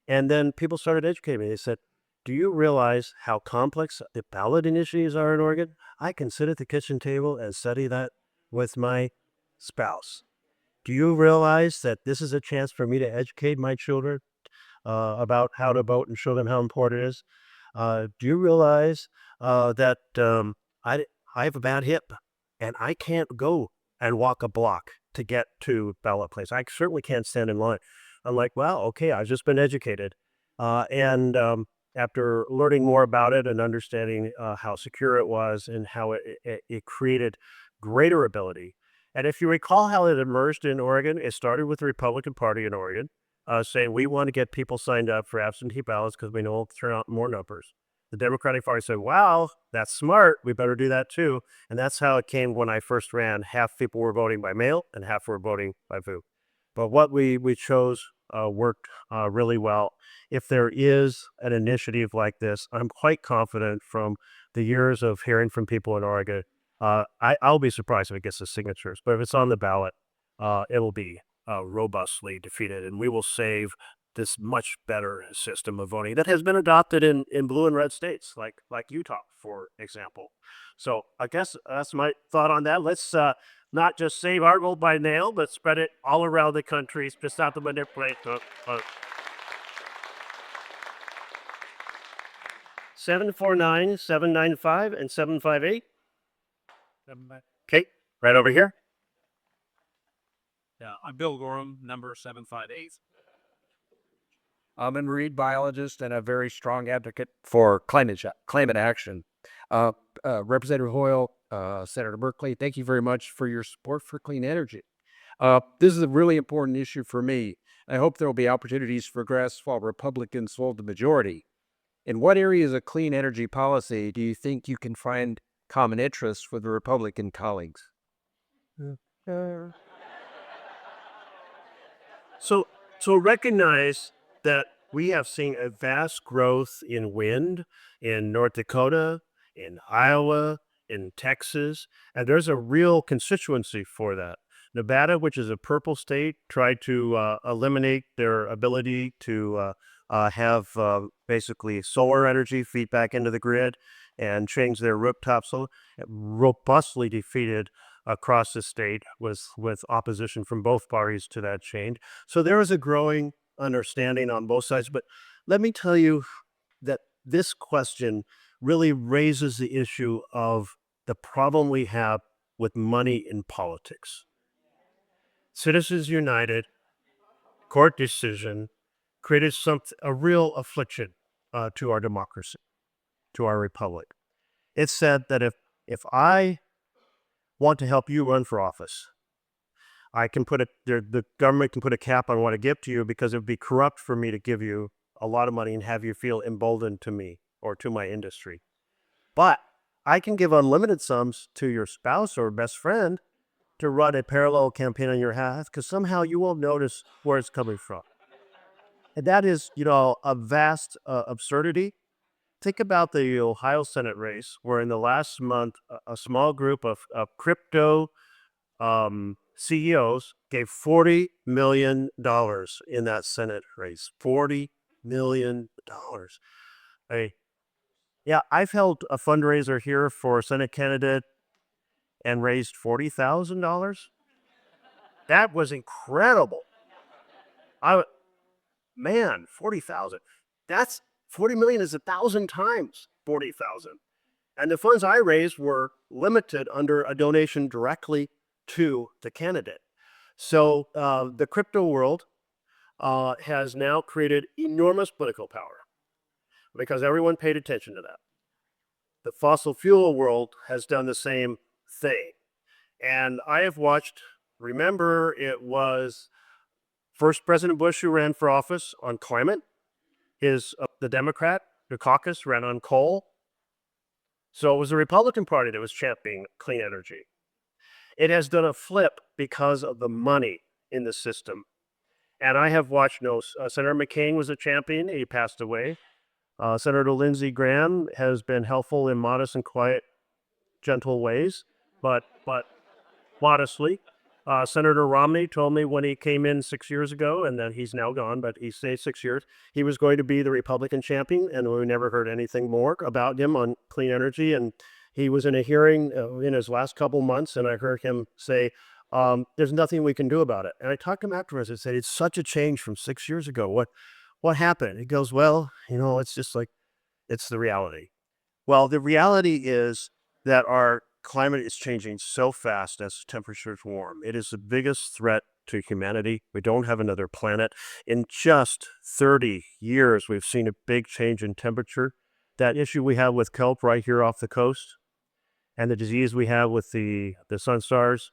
then people started educating me. They said, do you realize how complex the ballot initiatives are in Oregon? I can sit at the kitchen table and study that with my spouse. Do you realize that this is a chance for me to educate my children about how to vote and show them how important it is? Do you realize that I have a bad hip and I can't go and walk a block to get to ballot place? I certainly can't stand in line. I'm like, wow, okay, I've just been educated. And after learning more about it and understanding how secure it was and how it created greater ability. And if you recall how it emerged in Oregon, it started with the Republican Party in Oregon saying we want to get people signed up for absentee ballots because we know it'll turn out more numbers. The Democratic Party said, wow, that's smart. We better do that too. And that's how it came when I first ran. Half people were voting by mail and half were voting by vote. But what we chose worked really well. If there is an initiative like this, I'm quite confident from the years of hearing from people in Oregon, I'll be surprised if it gets the signatures. But if it's on the ballot, it'll be robustly defeated, and we will save this much better system of voting that has been adopted in blue and red states like Utah, for example. So I guess that's my thought on that. Let's not just save our vote by mail, but spread it all around the country, just not to manipulate. 749-795 and 758. Okay, right over here. Yeah, I'm Bill Gorham, number 758. I'm a marine biologist and a very strong advocate for climate action. Representative Hoyle, Senator Merkley, thank you very much for your support for clean energy. This is a really important issue for me. I hope there will be opportunities for progress while Republicans hold the majority. In what areas of clean energy policy do you think you can find common interests with the Republican colleagues? So recognize that we have seen a vast growth in wind in North Dakota, in Iowa, in Texas, and there's a real constituency for that. Nevada, which is a purple state, tried to eliminate their ability to have basically solar energy feed back into the grid and change their rooftop solar. Robustly defeated across the state with opposition from both parties to that change. So there is a growing understanding on both sides. But let me tell you that this question really raises the issue of the problem we have with money in politics. Citizens United court decision created a real affliction to our democracy, to our republic. It said that if I want to help you run for office, I can the government can put a cap on what I give to you because it would be corrupt for me to give you a lot of money and have you feel emboldened to me or to my industry. But I can give unlimited sums to your spouse or best friend to run a parallel campaign on your behalf because somehow you won't notice where it's coming from. And that is, a vast absurdity. Think about the Ohio Senate race where in the last month, a small group of crypto CEOs gave $40 million in that Senate race. $40 million. I've held a fundraiser here for a Senate candidate and raised $40,000. That was incredible. 40,000. That's 40 million is 1,000 times 40,000. And the funds I raised were limited under a donation directly to the candidate. So the crypto world has now created enormous political power because everyone paid attention to that. The fossil fuel world has done the same thing. And I have watched, remember, it was first President Bush who ran for office on climate. The Democrat, the caucus, ran on coal. So it was the Republican Party that was championing clean energy. It has done a flip because of the money in the system. And I have watched, Senator McCain was a champion. He passed away. Senator Lindsey Graham has been helpful in modest and quiet, gentle ways, but modestly. Senator Romney told me when he came in 6 years ago, and then he's now gone, but he stayed 6 years, he was going to be the Republican champion, and we never heard anything more about him on clean energy. And he was in a hearing in his last couple months, and I heard him say, there's nothing we can do about it. And I talked to him afterwards and said, it's such a change from 6 years ago. What happened? He goes, well, it's just like, it's the reality. Well, the reality is that our climate is changing so fast as temperatures warm. It is the biggest threat to humanity. We don't have another planet. In just 30 years, we've seen a big change in temperature. That issue we have with kelp right here off the coast and the disease we have with the sun stars,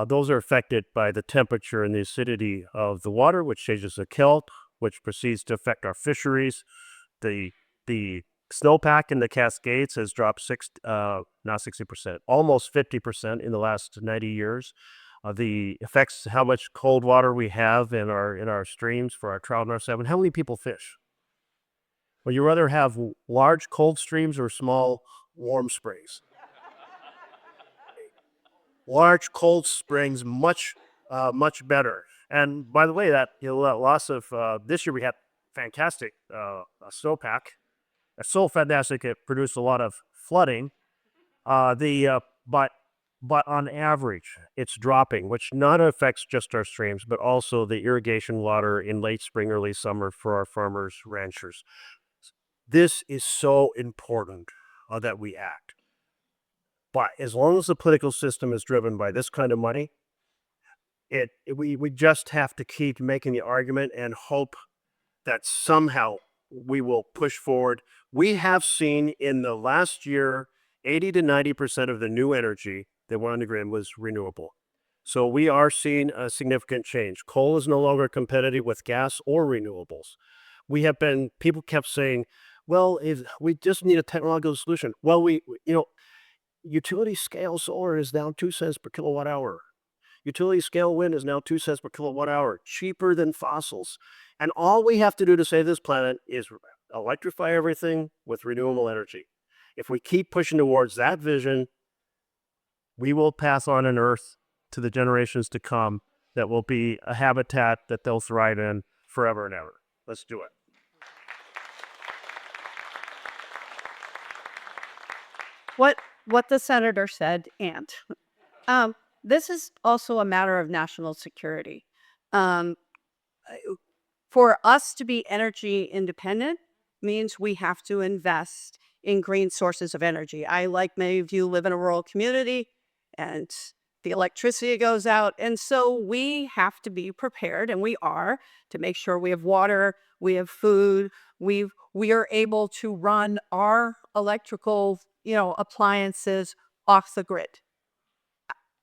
those are affected by the temperature and the acidity of the water, which changes the kelp, which proceeds to affect our fisheries. The snowpack in the Cascades has dropped not 60%, almost 50% in the last 90 years. The effects, how much cold water we have in our streams for our trout and our salmon. How many people fish? Would you rather have large cold streams or small warm springs? Large cold springs, much better. And by the way, that loss of this year we had fantastic snowpack. It's so fantastic it produced a lot of flooding. But on average, it's dropping, which not affects just our streams, but also the irrigation water in late spring, early summer for our farmers, ranchers. This is so important that we act. But as long as the political system is driven by this kind of money, we just have to keep making the argument and hope that somehow we will push forward. We have seen in the last year, 80 to 90% of the new energy that went on the grid was renewable. So we are seeing a significant change. Coal is no longer competitive with gas or renewables. People kept saying, well, if we just need a technological solution. Well, utility scale solar is now 2 cents per kilowatt hour. Utility scale wind is now 2 cents per kilowatt hour, cheaper than fossils. And all we have to do to save this planet is electrify everything with renewable energy. If we keep pushing towards that vision, we will pass on an Earth to the generations to come that will be a habitat that they'll thrive in forever and ever. Let's do it. What the senator said, and this is also a matter of national security. For us to be energy independent means we have to invest in green sources of energy. I, like many of you, live in a rural community, and the electricity goes out. And so we have to be prepared, and we are, to make sure we have water, we have food, we are able to run our electrical, appliances off the grid.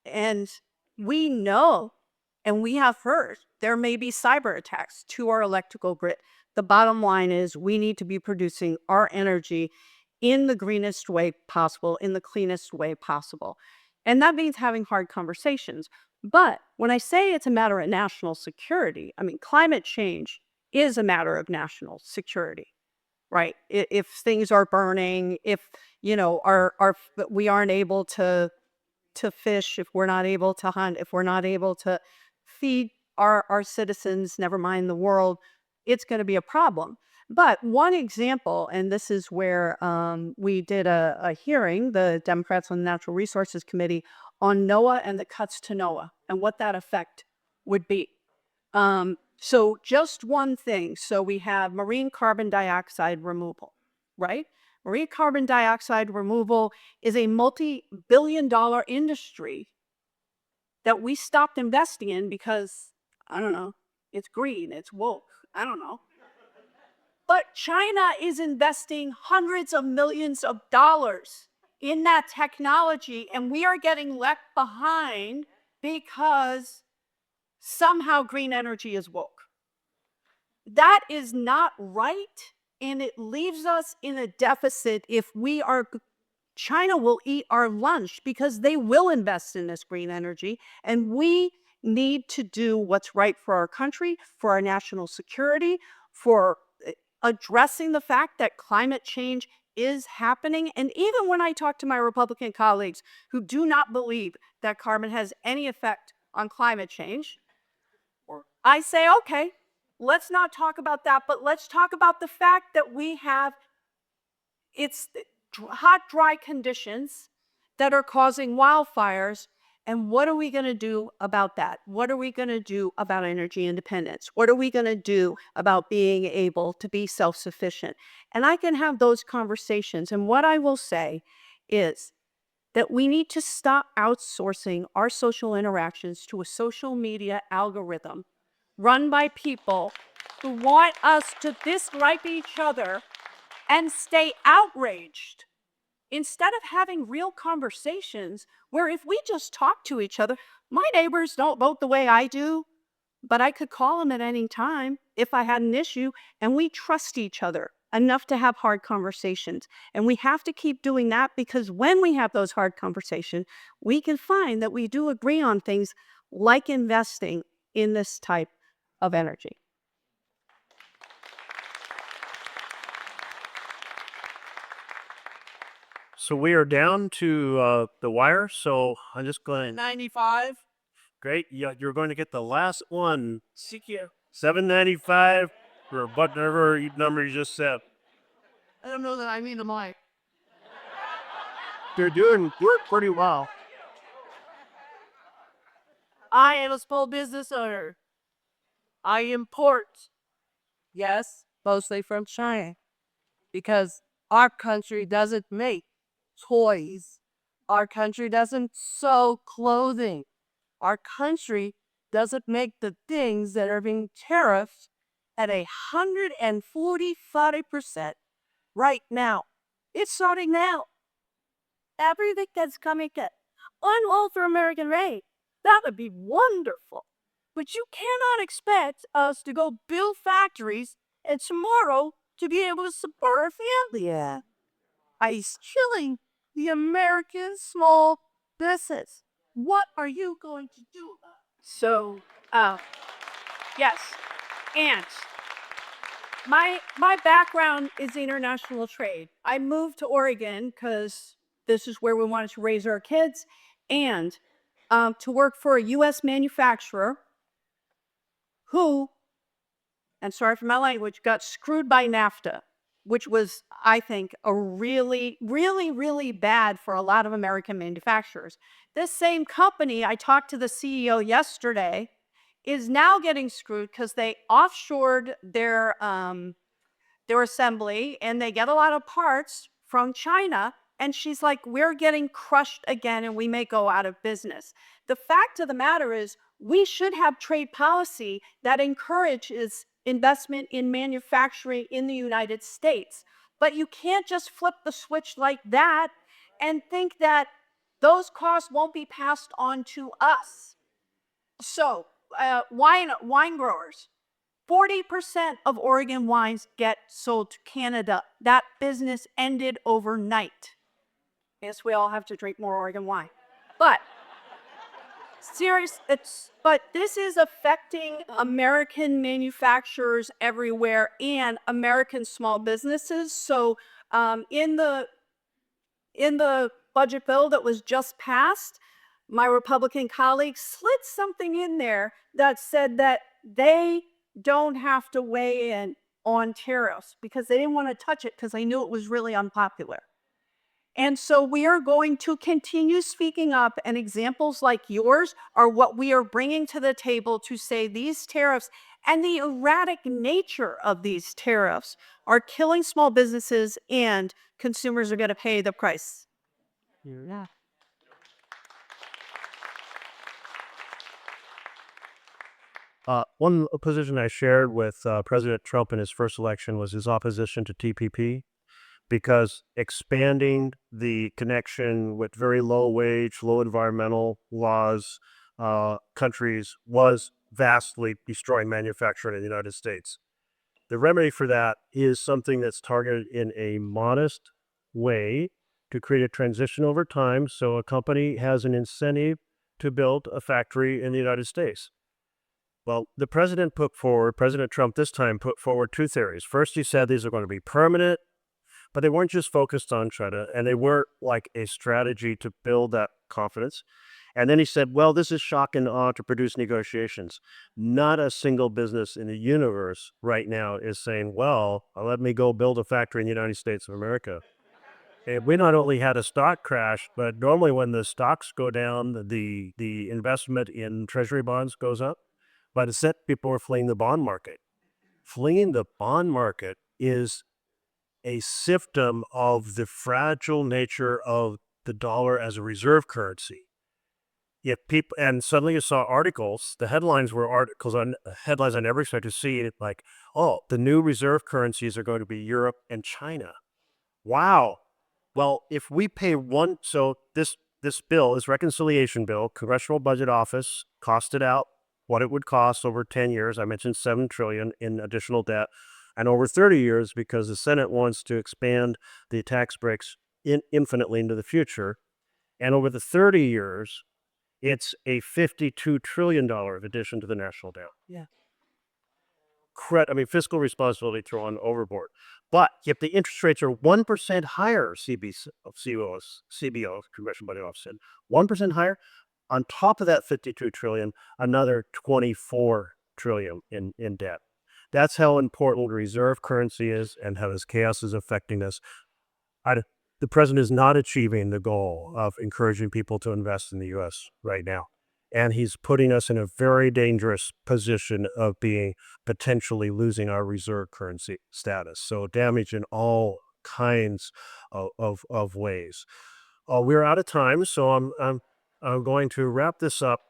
And we know, and we have heard, there may be cyber attacks to our electrical grid. The bottom line is we need to be producing our energy in the greenest way possible, in the cleanest way possible. And that means having hard conversations. But when I say it's a matter of national security, I mean, climate change is a matter of national security, right? If things are burning, if, we aren't able to fish, if we're not able to hunt, if we're not able to feed our citizens, never mind the world, it's going to be a problem. But one example, and this is where we did a hearing, the Democrats on the Natural Resources Committee, on NOAA and the cuts to NOAA and what that effect would be. So just one thing. So we have marine carbon dioxide removal, right? Marine carbon dioxide removal is a multi-billion-dollar industry that we stopped investing in because, I don't know, it's green, it's woke, I don't know. But China is investing hundreds of millions of dollars in that technology, and we are getting left behind because somehow green energy is woke. That is not right, and it leaves us in a deficit if China will eat our lunch because they will invest in this green energy, and we need to do what's right for our country, for our national security, for addressing the fact that climate change is happening. And even when I talk to my Republican colleagues who do not believe that carbon has any effect on climate change, I say, okay, let's not talk about that, but let's talk about the fact that it's hot, dry conditions that are causing wildfires. And what are we going to do about that? What are we going to do about energy independence? What are we going to do about being able to be self-sufficient? And I can have those conversations. And what I will say is that we need to stop outsourcing our social interactions to a social media algorithm run by people who want us to dislike each other and stay outraged, instead of having real conversations where if we just talk to each other, my neighbors don't vote the way I do, but I could call them at any time if I had an issue, and we trust each other enough to have hard conversations. And we have to keep doing that, because when we have those hard conversations, we can find that we do agree on things like investing in this type of energy. So we are down to the wire. So I'm just going 95. Great. You're going to get the last one. $7.95 for whatever number you just said. I don't know that I mean the mic. You're doing pretty well. I am a small business owner. I import, yes, mostly from China. because our country doesn't make toys. Our country doesn't sew clothing. Our country doesn't make the things that are being tariffed at 145% right now. It's starting now. Everything that's coming to unalter American rate, that would be wonderful. But you cannot expect us to go build factories and tomorrow to be able to support our family. Yeah. It's killing the American small business. What are you going to do about it? So, yes, and my background is international trade. I moved to Oregon because this is where we wanted to raise our kids, and to work for a U.S. manufacturer who, and sorry for my language, got screwed by NAFTA, which was, I think, a really, really, really bad for a lot of American manufacturers. This same company, I talked to the CEO yesterday, is now getting screwed because they offshored their assembly and they get a lot of parts from China. And she's like, we're getting crushed again and we may go out of business. The fact of the matter is, we should have trade policy that encourages investment in manufacturing in the United States. But you can't just flip the switch like that and think that those costs won't be passed on to us. So, wine growers, 40% of Oregon wines get sold to Canada. That business ended overnight. Yes, we all have to drink more Oregon wine. But but this is affecting American manufacturers everywhere and American small businesses. So in the budget bill that was just passed, my Republican colleagues slid something in there that said that they don't have to weigh in on tariffs because they didn't want to touch it because they knew it was really unpopular. And so we are going to continue speaking up, and examples like yours are what we are bringing to the table to say these tariffs and the erratic nature of these tariffs are killing small businesses and consumers are going to pay the price. Yeah. One position I shared with President Trump in his first election was his opposition to TPP, because expanding the connection with very low wage, low environmental laws countries was vastly destroying manufacturing in the United States. The remedy for that is something that's targeted in a modest way to create a transition over time so a company has an incentive to build a factory in the United States. Well, President Trump this time put forward two theories. First, he said these are going to be permanent, but they weren't just focused on China, and they weren't like a strategy to build that confidence. And then he said, well, this is shock and awe to produce negotiations. Not a single business in the universe right now is saying, well, let me go build a factory in the United States of America. And we not only had a stock crash, but normally when the stocks go down, the investment in treasury bonds goes up. But instead, people are fleeing the bond market. Fleeing the bond market is a symptom of the fragile nature of the dollar as a reserve currency. If people, and suddenly you saw articles, the headlines were articles on headlines I never expected to see, like, oh, the new reserve currencies are going to be Europe and China. Wow. Well, if we pay so this bill, this reconciliation bill, Congressional Budget Office costed out what it would cost over 10 years. I mentioned $7 trillion in additional debt, and over 30 years because the Senate wants to expand the tax breaks infinitely into the future. And over the 30 years, it's a $52 trillion addition to the national debt. Yeah. Fiscal responsibility thrown overboard. But if the interest rates are 1% higher, CBO, Congressional Budget Office said, 1% higher, on top of that 52 trillion, another 24 trillion in debt. That's how important reserve currency is and how this chaos is affecting us. The president is not achieving the goal of encouraging people to invest in the U.S. right now. And he's putting us in a very dangerous position of potentially losing our reserve currency status. So damage in all kinds of ways. We're out of time, so I'm going to wrap this up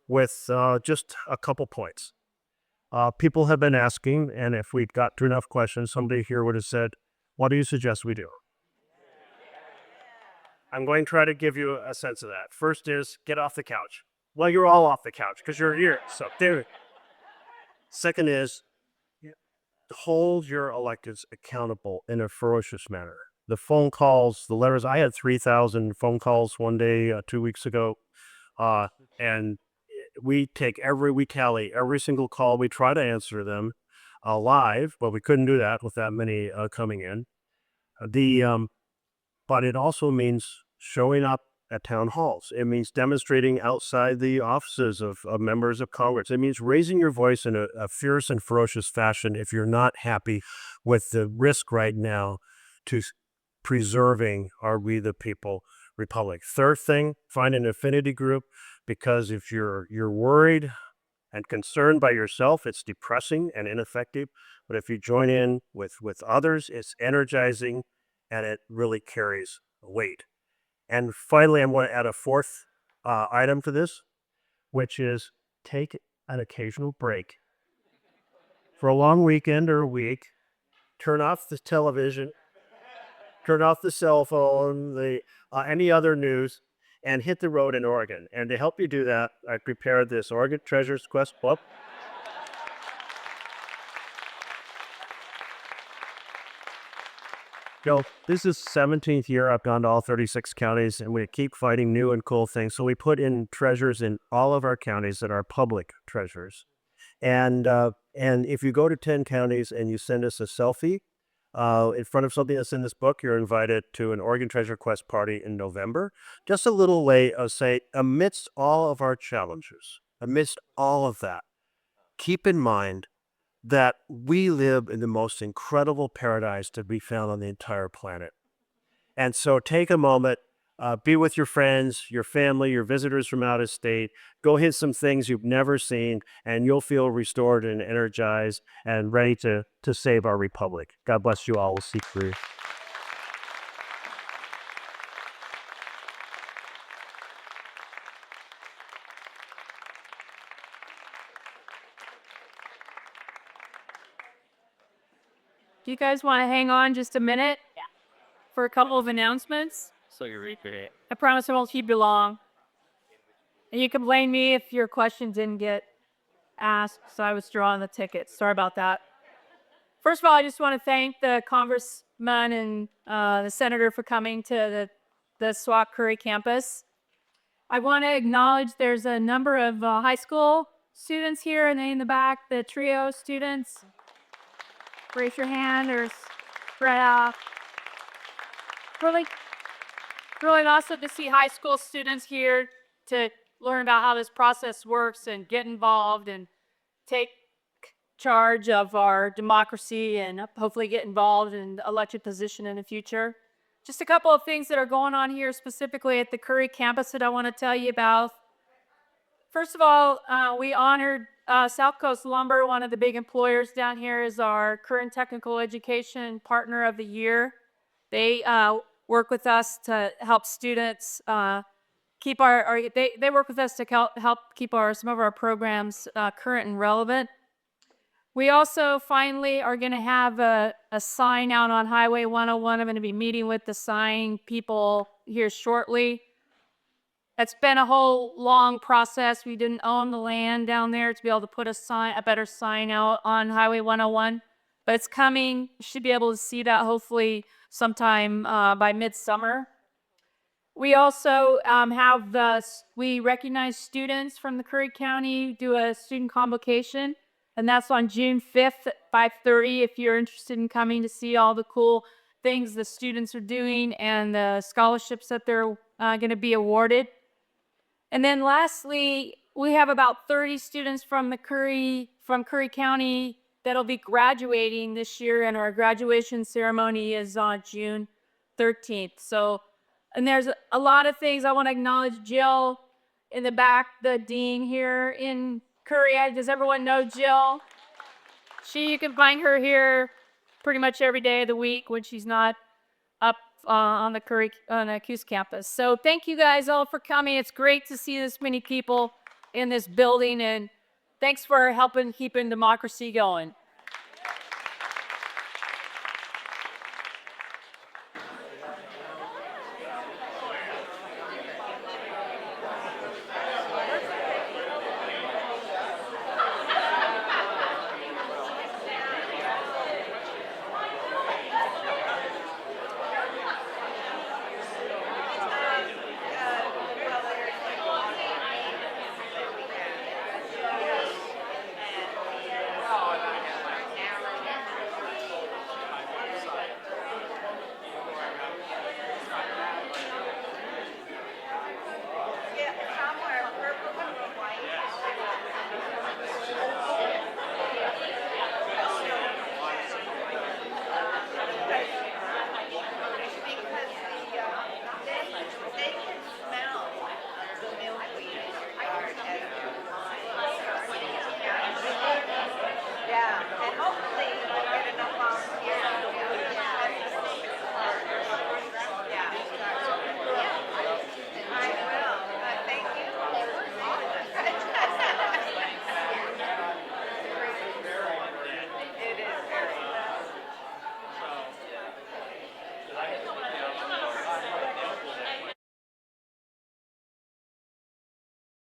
with just a couple points. People have been asking, and if we got through enough questions, somebody here would have said, "What do you suggest we do?" I'm going to try to give you a sense of that. First is get off the couch. Well, you're all off the couch because you're here. So, there. Second is hold your electeds accountable in a ferocious manner. The phone calls, the letters. I had 3,000 phone calls one day 2 weeks ago, and we tally every single call. We try to answer them live, but we couldn't do that with that many coming in. But it also means showing up at town halls. It means demonstrating outside the offices of members of Congress. It means raising your voice in a fierce and ferocious fashion if you're not happy with the risk right now to preserving our We the People Republic. Third thing, find an affinity group, because if you're worried and concerned by yourself, it's depressing and ineffective. But if you join in with others, it's energizing and it really carries weight. And finally, I'm going to add a fourth item to this, which is take an occasional break for a long weekend or a week. Turn off the television, turn off the cell phone, any other news, and hit the road in Oregon. And to help you do that, I prepared this Oregon Treasures Quest book. This is 17th year I've gone to all 36 counties, and we keep finding new and cool things. So we put in treasures in all of our counties that are public treasures. And if you go to 10 counties and you send us a selfie in front of something that's in this book, you're invited to an Oregon Treasure Quest party in November. Just a little way of saying, amidst all of our challenges, amidst all of that, keep in mind that we live in the most incredible paradise to be found on the entire planet. And so take a moment, be with your friends, your family, your visitors from out of state, go hit some things you've never seen, and you'll feel restored and energized and ready to save our republic. God bless you all. We'll see you through. Do you guys want to hang on just a minute? Yeah. For a couple of announcements? So you're repeating it. I promise I won't keep you long. And you can blame me if your question didn't get asked, so I was drawing the tickets. Sorry about that. First of all, I just want to thank the congressman and the senator for coming to the SWAC Curry campus. I want to acknowledge there's a number of high school students here, and in the back, the trio students. Raise your hand or spread out. Really awesome to see high school students here to learn about how this process works and get involved and take charge of our democracy and hopefully get involved in elected position in the future. Just a couple of things that are going on here specifically at the Curry campus that I want to tell you about. First of all, we honored South Coast Lumber. One of the big employers down here is our current technical education partner of the year. They work with us to help students keep they work with us to help keep some of our programs current and relevant. We also finally are going to have a sign out on Highway 101. I'm going to be meeting with the sign people here shortly. It's been a whole long process. We didn't own the land down there to be able to put a better sign out on Highway 101, but it's coming. You should be able to see that hopefully sometime by midsummer. We also we recognize students from the Curry County, do a student convocation, and that's on June 5th at 5:30 if you're interested in coming to see all the cool things the students are doing and the scholarships that they're going to be awarded. And then lastly, we have about 30 students from Curry County that'll be graduating this year, and our graduation ceremony is on June 13th. So, and there's a lot of things. I want to acknowledge Jill in the back, the dean here in Curry. Does everyone know Jill? You can find her here pretty much every day of the week when she's not up on the Cuse campus. So thank you guys all for coming. It's great to see this many people in this building, and thanks for helping keeping democracy going.